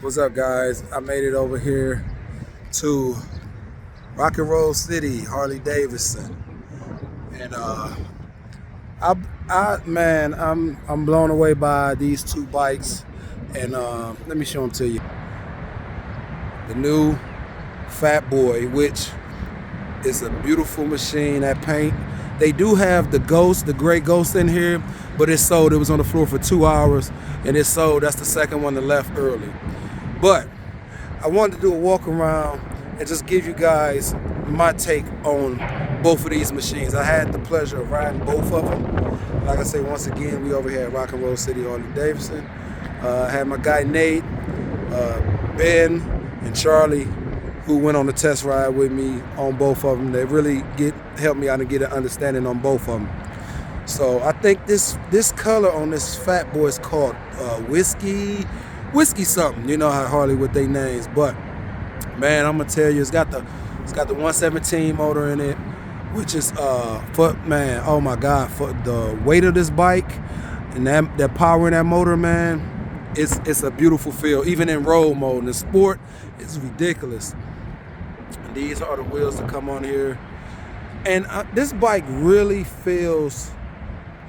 What's up, guys? I made it over here to Rock and Roll City, Harley Davidson, and man, I'm blown away by these two bikes, and let me show them to you. The new Fat Boy, which is a beautiful machine. That paint. They do have the Ghost, the gray Ghost in here, but it's sold. It was on the floor for 2 hours, and it's sold. That's the second one that left early. But I wanted to do a walk around and just give you guys my take on both of these machines. I had the pleasure of riding both of them. Like I say, once again, we over here at Rock and Roll City, Harley Davidson. I had my guy Nate, Ben, and Charlie, who went on the test ride with me on both of them. They really helped me out and get an understanding on both of them. So I think this color on this Fat Boy is called whiskey something. You know how Harley with their names, but man, I'm gonna tell you, it's got the 117 motor in it, which is man, oh my God, for the weight of this bike and that power in that motor, man, it's a beautiful feel. Even in road mode, in the sport, it's ridiculous. And these are the wheels that come on here, and this bike really feels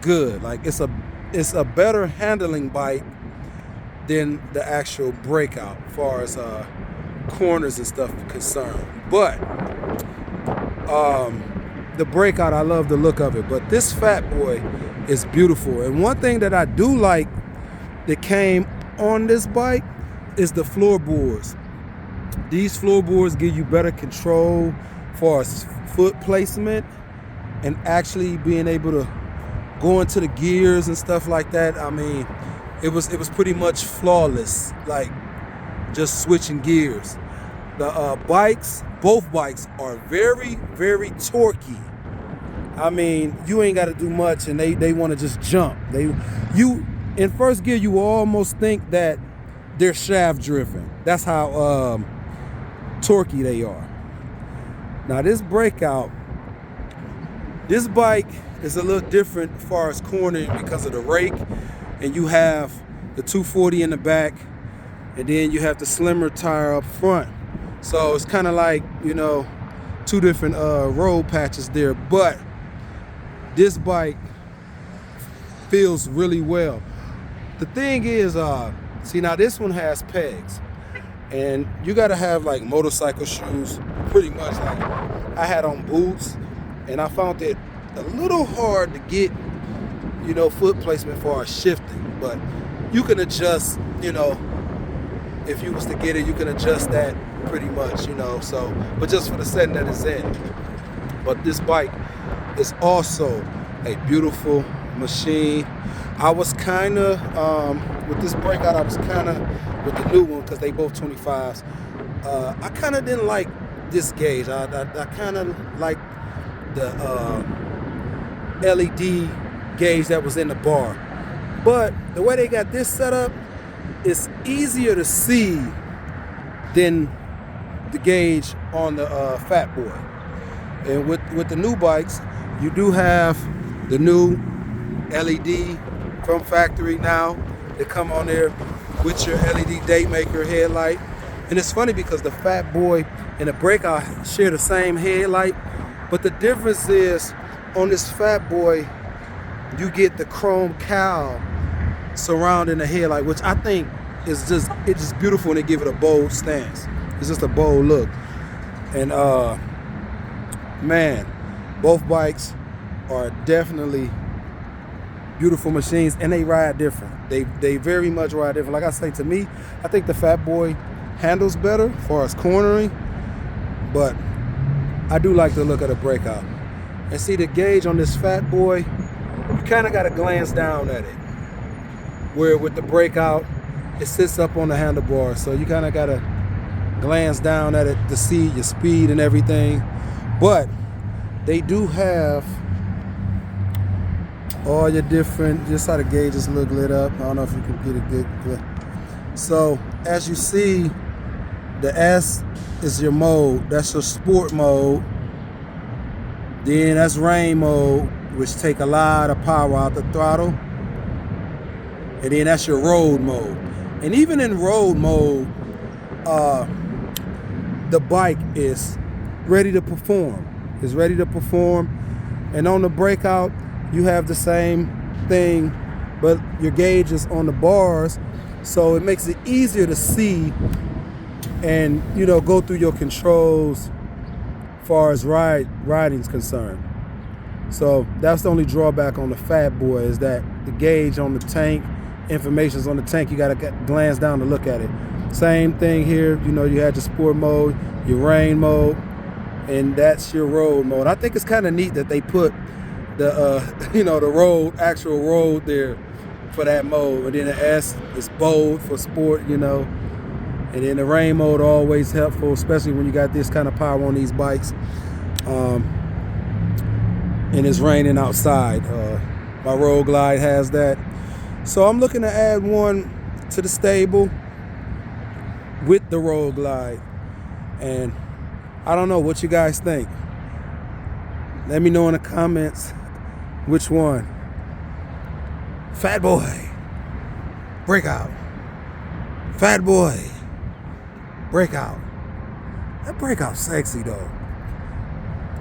good. Like it's a better handling bike than the actual Breakout as far as corners and stuff concerned. But the Breakout, I love the look of it, but this Fat Boy is beautiful. And one thing that I do like that came on this bike is the floorboards. These floorboards give you better control as far as foot placement and actually being able to go into the gears and stuff like that. I mean, it was pretty much flawless, like just switching gears. The both bikes are very, very torquey. I mean, you ain't got to do much, and they want to just jump. You in first gear, you almost think that they're shaft driven. That's how torquey they are. Now this Breakout, this bike is a little different as far as cornering because of the rake. And you have the 240 in the back, and then you have the slimmer tire up front. So it's kind of like, you know, two different road patches there. But this bike feels really well. The thing is, see, now this one has pegs, and you got to have like motorcycle shoes, pretty much. Like I had on boots, and I found it a little hard to get, you know, foot placement for shifting, but you can adjust, you know, if you was to get it, you can adjust that pretty much, you know, so, but just for the setting that it's in. But this bike is also a beautiful machine. I was kind of, with this Breakout, I was kind of, with the new one, because they both 25s, I kind of didn't like this gauge. I kind of like the LED gauge that was in the bar, but the way they got this set up, it's easier to see than the gauge on the Fat Boy. And with the new bikes, you do have the new LED from factory now. They come on there with your LED date maker headlight. And it's funny because the Fat Boy and the Breakout share the same headlight, but the difference is on this Fat Boy, you get the chrome cowl surrounding the headlight, which I think is just beautiful, and they give it a bold stance. It's just a bold look. And man, both bikes are definitely beautiful machines, and they ride different. They very much ride different. Like I say, to me, I think the Fat Boy handles better as far as cornering, but I do like the look of the Breakout. And see the gauge on this Fat Boy, you kind of got to glance down at it. Where with the Breakout, it sits up on the handlebar, so you kind of got to glance down at it to see your speed and everything. But they do have all your different, just how the gauges look lit up. I don't know if you can get a good. So as you see, the S is your mode. That's your sport mode. Then that's rain mode, which take a lot of power out the throttle. And then that's your road mode. And even in road mode, the bike is ready to perform. It's ready to perform. And on the breakout, you have the same thing, but your gauge is on the bars, so it makes it easier to see and, you know, go through your controls as far as riding's concerned. So that's the only drawback on the Fat Boy, is that the gauge on the tank, information's on the tank, you gotta glance down to look at it. Same thing here, you know, you had your sport mode, your rain mode, and that's your road mode. I think it's kind of neat that they put the you know, the actual road there for that mode, and then the S is bold for sport, you know, and then the rain mode always helpful, especially when you got this kind of power on these bikes, and it's raining outside. My Road Glide has that, so I'm looking to add one to the stable with the Road Glide, and I don't know what you guys think. Let me know in the comments which one. Fat Boy, Breakout. Fat Boy, Breakout. That Breakout's sexy though.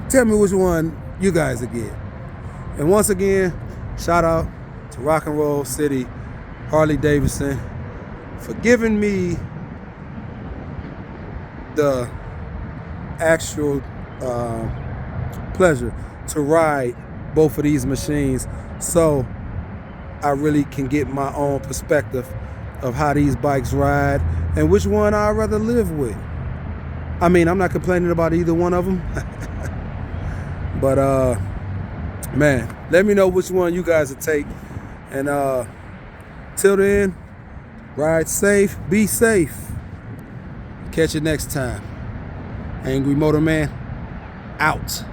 Tell me which one you guys would get. And once again, shout out to Rock and Roll City, Harley Davidson, for giving me the actual pleasure to ride both of these machines, so I really can get my own perspective of how these bikes ride and which one I'd rather live with. I mean, I'm not complaining about either one of them. But man, let me know which one you guys would take. And till then, ride safe, be safe. Catch you next time. Angry Motor Man, out.